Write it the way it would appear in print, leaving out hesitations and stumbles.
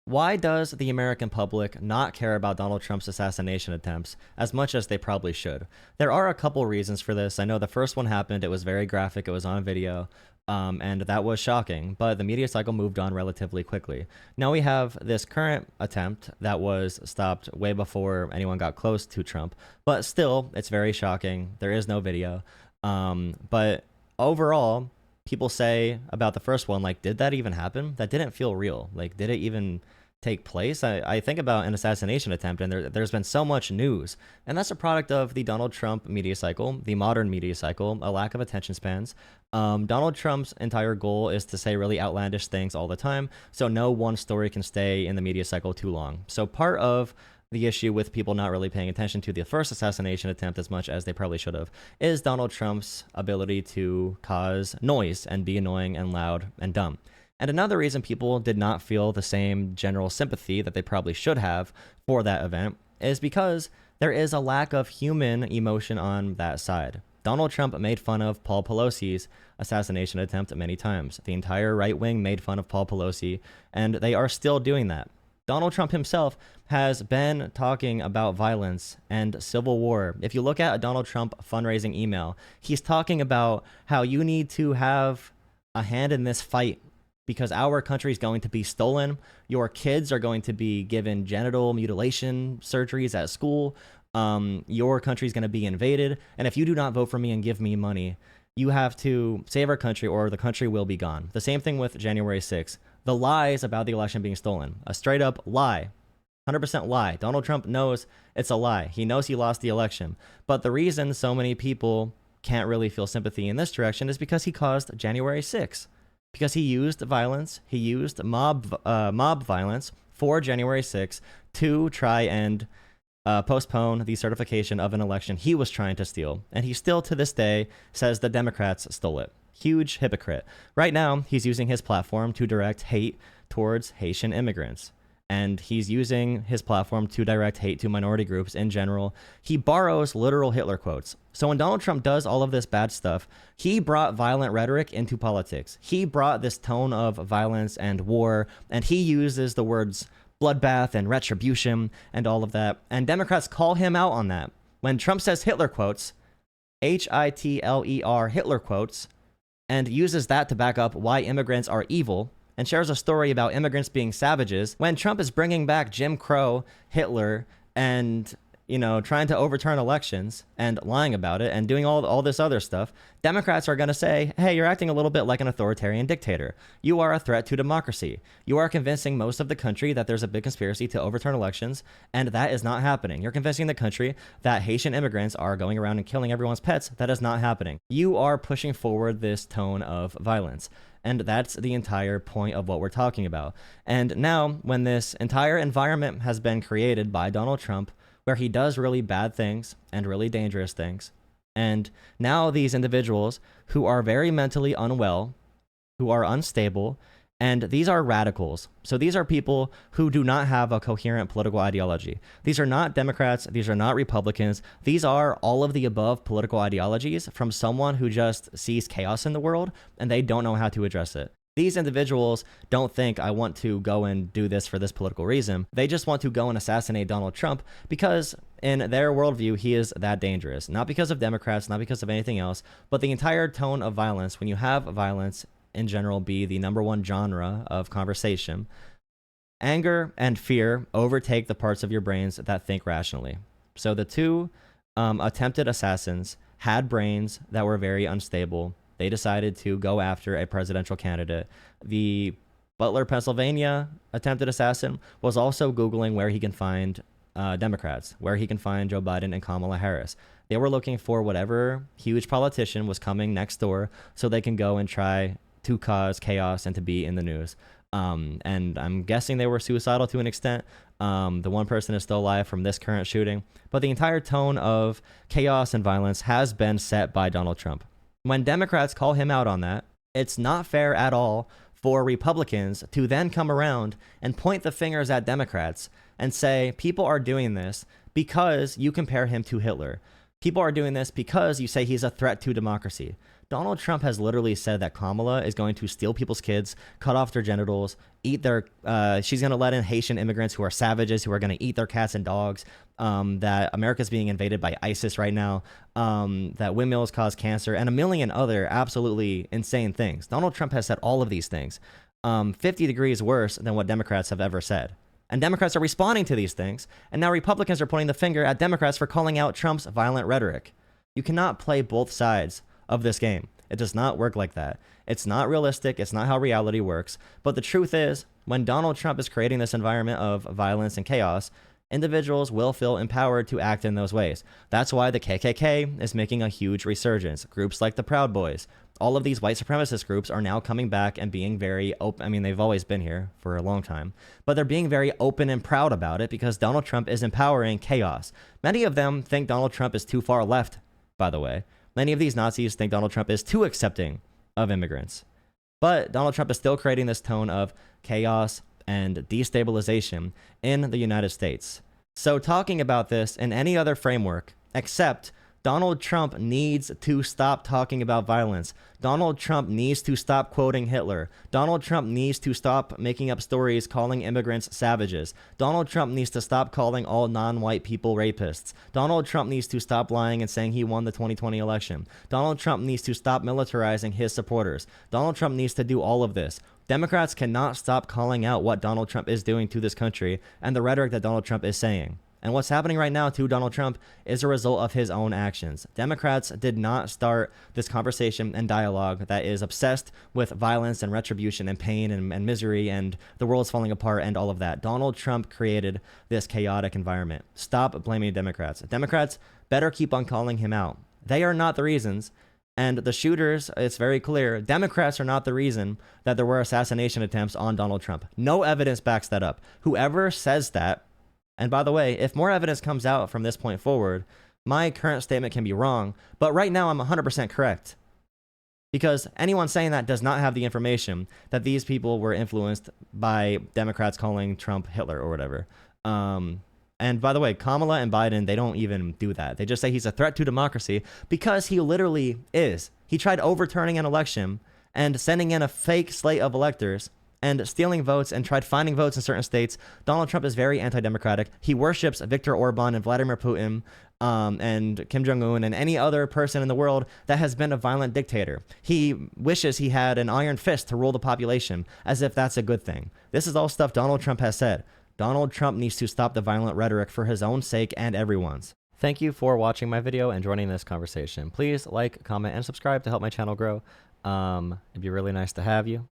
Why does the American public not care about Donald Trump's assassination attempts as much as they probably should? There are a couple reasons for this. I know the first one happened, it was very graphic, it was on video, and that was shocking, but the media cycle moved on relatively quickly. Now we have this current attempt that was stopped way before anyone got close to Trump, but still, it's very shocking. There is no video. But overall, people say about the first one, like, did that even happen? That didn't feel real. Like, did it even take place? I think about an assassination attempt, and there's been so much news, and that's a product of the Donald Trump media cycle, the modern media cycle, a lack of attention spans. Donald Trump's entire goal is to say really outlandish things all the time, so no one story can stay in the media cycle too long. So part of the issue with people not really paying attention to the first assassination attempt as much as they probably should have is Donald Trump's ability to cause noise and be annoying and loud and dumb. And another reason people did not feel the same general sympathy that they probably should have for that event is because there is a lack of human emotion on that side. Donald Trump made fun of Paul Pelosi's assassination attempt many times. The entire right wing made fun of Paul Pelosi, and they are still doing that. Donald Trump himself has been talking about violence and civil war. If you look at a Donald Trump fundraising email, he's talking about how you need to have a hand in this fight because our country is going to be stolen. Your kids are going to be given genital mutilation surgeries at school. Your country is going to be invaded. And if you do not vote for me and give me money, you have to save our country or the country will be gone. The same thing with January 6th. The lies about the election being stolen. A straight up lie. 100% lie. Donald Trump knows it's a lie. He knows he lost the election. But the reason so many people can't really feel sympathy in this direction is because he caused January 6th. Because he used violence, he used mob violence for January 6th to try and postpone the certification of an election he was trying to steal. And he still, to this day, says the Democrats stole it. Huge hypocrite. Right now, he's using his platform to direct hate towards Haitian immigrants. And he's using his platform to direct hate to minority groups in general. He borrows literal Hitler quotes. So when Donald Trump does all of this bad stuff, he brought violent rhetoric into politics. He brought this tone of violence and war, and he uses the words bloodbath and retribution and all of that. And Democrats call him out on that. When Trump says Hitler quotes, Hitler, Hitler quotes, and uses that to back up why immigrants are evil, and shares a story about immigrants being savages, when Trump is bringing back Jim Crow, Hitler, and, trying to overturn elections and lying about it and doing all this other stuff, Democrats are going to say, hey, you're acting a little bit like an authoritarian dictator. You are a threat to democracy. You are convincing most of the country that there's a big conspiracy to overturn elections, and that is not happening. You're convincing the country that Haitian immigrants are going around and killing everyone's pets. That is not happening. You are pushing forward this tone of violence. And that's the entire point of what we're talking about. And now, when this entire environment has been created by Donald Trump, where he does really bad things and really dangerous things, and now these individuals who are very mentally unwell, who are unstable, and these are radicals. So these are people who do not have a coherent political ideology. These are not Democrats. These are not Republicans. These are all of the above political ideologies from someone who just sees chaos in the world and they don't know how to address it. These individuals don't think I want to go and do this for this political reason. They just want to go and assassinate Donald Trump because in their worldview, he is that dangerous. Not because of Democrats, not because of anything else, but the entire tone of violence. When you have violence in general be the number one genre of conversation, anger and fear overtake the parts of your brains that think rationally. So the two attempted assassins had brains that were very unstable. They decided to go after a presidential candidate. The Butler, Pennsylvania attempted assassin was also Googling where he can find Democrats, where he can find Joe Biden and Kamala Harris. They were looking for whatever huge politician was coming next door so they can go and try to cause chaos and to be in the news. And I'm guessing they were suicidal to an extent. The one person is still alive from this current shooting. But the entire tone of chaos and violence has been set by Donald Trump. When Democrats call him out on that, it's not fair at all for Republicans to then come around and point the fingers at Democrats and say, people are doing this because you compare him to Hitler. People are doing this because you say he's a threat to democracy. Donald Trump has literally said that Kamala is going to steal people's kids, cut off their genitals, eat their, she's going to let in Haitian immigrants who are savages, who are going to eat their cats and dogs, that America's being invaded by ISIS right now, that windmills cause cancer, and a million other absolutely insane things. Donald Trump has said all of these things, 50 degrees worse than what Democrats have ever said. And Democrats are responding to these things, and now Republicans are pointing the finger at Democrats for calling out Trump's violent rhetoric. You cannot play both sides of this game. It does not work like that. It's not realistic. It's not how reality works. But the truth is, when Donald Trump is creating this environment of violence and chaos, individuals will feel empowered to act in those ways. That's why the KKK is making a huge resurgence. Groups like the Proud Boys, all of these white supremacist groups are now coming back and being very open. I mean, they've always been here for a long time, but they're being very open and proud about it because Donald Trump is empowering chaos. Many of them think Donald Trump is too far left, by the way. Many of these Nazis think Donald Trump is too accepting of immigrants. But Donald Trump is still creating this tone of chaos and destabilization in the United States. So talking about this in any other framework except Donald Trump needs to stop talking about violence. Donald Trump needs to stop quoting Hitler. Donald Trump needs to stop making up stories calling immigrants savages. Donald Trump needs to stop calling all non-white people rapists. Donald Trump needs to stop lying and saying he won the 2020 election. Donald Trump needs to stop militarizing his supporters. Donald Trump needs to do all of this. Democrats cannot stop calling out what Donald Trump is doing to this country and the rhetoric that Donald Trump is saying. And what's happening right now to Donald Trump is a result of his own actions. Democrats did not start this conversation and dialogue that is obsessed with violence and retribution and pain and misery and the world's falling apart and all of that. Donald Trump created this chaotic environment. Stop blaming Democrats. Democrats better keep on calling him out. They are not the reasons. And the shooters, it's very clear, Democrats are not the reason that there were assassination attempts on Donald Trump. No evidence backs that up. Whoever says that, and by the way, if more evidence comes out from this point forward, my current statement can be wrong, but right now I'm 100% correct. Because anyone saying that does not have the information that these people were influenced by Democrats calling Trump Hitler or whatever. And by the way, Kamala and Biden, they don't even do that. They just say he's a threat to democracy because he literally is. He tried overturning an election and sending in a fake slate of electors and stealing votes and tried finding votes in certain states. Donald Trump is very anti-democratic. He worships Viktor Orban and Vladimir Putin and Kim Jong-un and any other person in the world that has been a violent dictator. He wishes he had an iron fist to rule the population as if that's a good thing. This is all stuff Donald Trump has said. Donald Trump needs to stop the violent rhetoric for his own sake and everyone's. Thank you for watching my video and joining this conversation. Please like, comment, and subscribe to help my channel grow. It'd be really nice to have you.